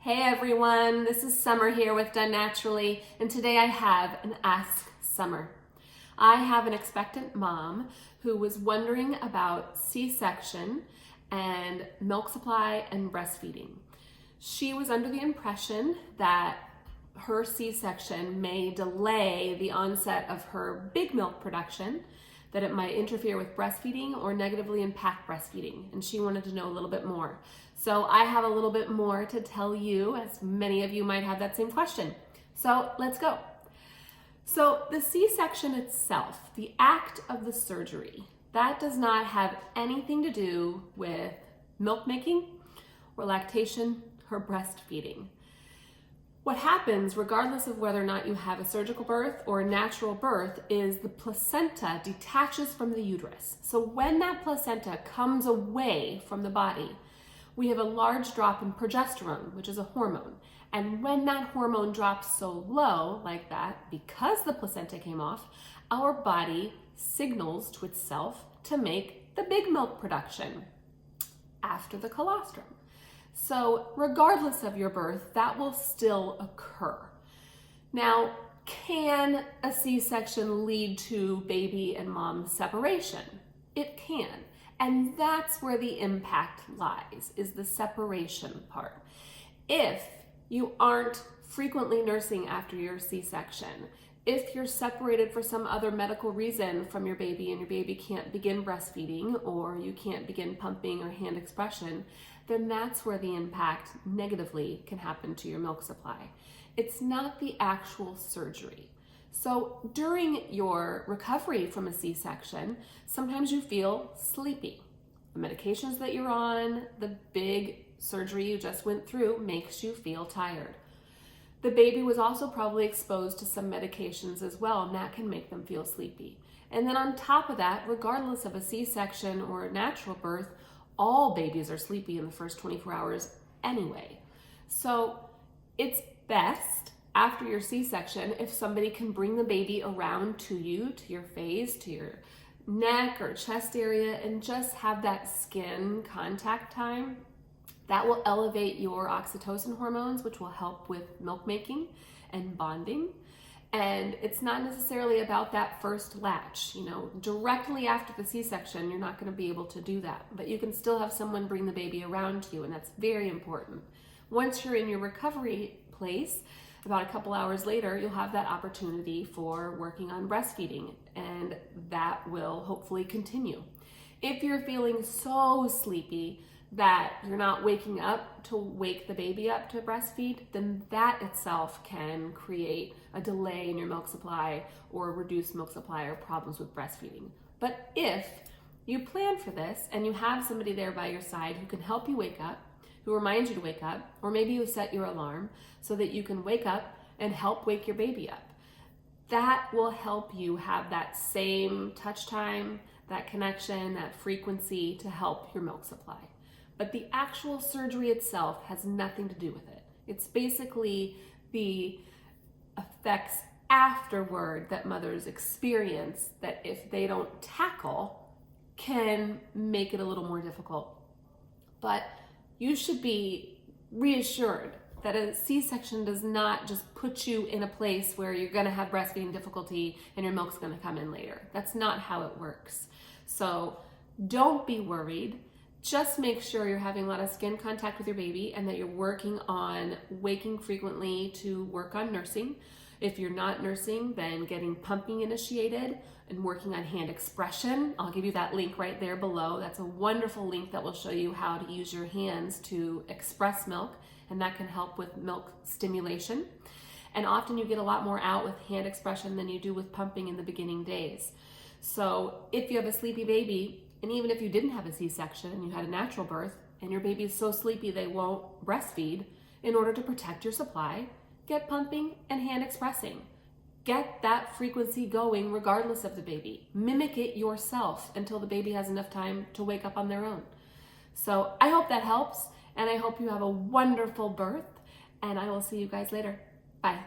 Hey everyone, this is Summer here with Done Naturally, and today I have an Ask Summer. I have an expectant mom who was wondering about C-section and milk supply and breastfeeding. She was under the impression that her C-section may delay the onset of her big milk production, that it might interfere with breastfeeding or negatively impact breastfeeding, and she wanted to know a little bit more. So I have a little bit more to tell you, as many of you might have that same question. So let's go. So the C-section itself, the act of the surgery, that does not have anything to do with milk making or lactation or breastfeeding. What happens, regardless of whether or not you have a surgical birth or a natural birth, is the placenta detaches from the uterus. So when that placenta comes away from the body, we have a large drop in progesterone, which is a hormone. And when that hormone drops so low like that, because the placenta came off, our body signals to itself to make the big milk production after the colostrum. So regardless of your birth, that will still occur. Now, can a C-section lead to baby and mom separation? It can. And that's where the impact lies, is the separation part. If you aren't frequently nursing after your C-section, if you're separated for some other medical reason from your baby and your baby can't begin breastfeeding or you can't begin pumping or hand expression, then that's where the impact negatively can happen to your milk supply. It's not the actual surgery. So during your recovery from a C-section, sometimes you feel sleepy. The medications that you're on, the big surgery you just went through makes you feel tired. The baby was also probably exposed to some medications as well, and that can make them feel sleepy. And then on top of that, regardless of a C-section or a natural birth, all babies are sleepy in the first 24 hours anyway. So it's best after your C-section if somebody can bring the baby around to you, to your face, to your neck or chest area, and just have that skin contact time. That will elevate your oxytocin hormones, which will help with milk making and bonding. And it's not necessarily about that first latch. Directly after the C-section, you're not going to be able to do that, but you can still have someone bring the baby around to you, and that's very important. Once you're in your recovery place, about a couple hours later, you'll have that opportunity for working on breastfeeding, and that will hopefully continue. If you're feeling so sleepy that you're not waking up to wake the baby up to breastfeed, then that itself can create a delay in your milk supply or reduced milk supply or problems with breastfeeding. But if you plan for this and you have somebody there by your side who can help you wake up, who reminds you to wake up, or maybe you set your alarm so that you can wake up and help wake your baby up, that will help you have that same touch time, that connection, that frequency to help your milk supply. But the actual surgery itself has nothing to do with it. It's basically the effects afterward that mothers experience that if they don't tackle can make it a little more difficult. But you should be reassured that a C-section does not just put you in a place where you're going to have breastfeeding difficulty and your milk's going to come in later. That's not how it works. So don't be worried. Just make sure you're having a lot of skin contact with your baby and that you're working on waking frequently to work on nursing. If you're not nursing, then getting pumping initiated and working on hand expression. I'll give you that link right there below. That's a wonderful link that will show you how to use your hands to express milk, and that can help with milk stimulation. And often you get a lot more out with hand expression than you do with pumping in the beginning days. So if you have a sleepy baby, and even if you didn't have a C-section and you had a natural birth and your baby is so sleepy they won't breastfeed, in order to protect your supply, get pumping and hand expressing. Get that frequency going regardless of the baby. Mimic it yourself until the baby has enough time to wake up on their own. So I hope that helps, and I hope you have a wonderful birth, and I will see you guys later. Bye.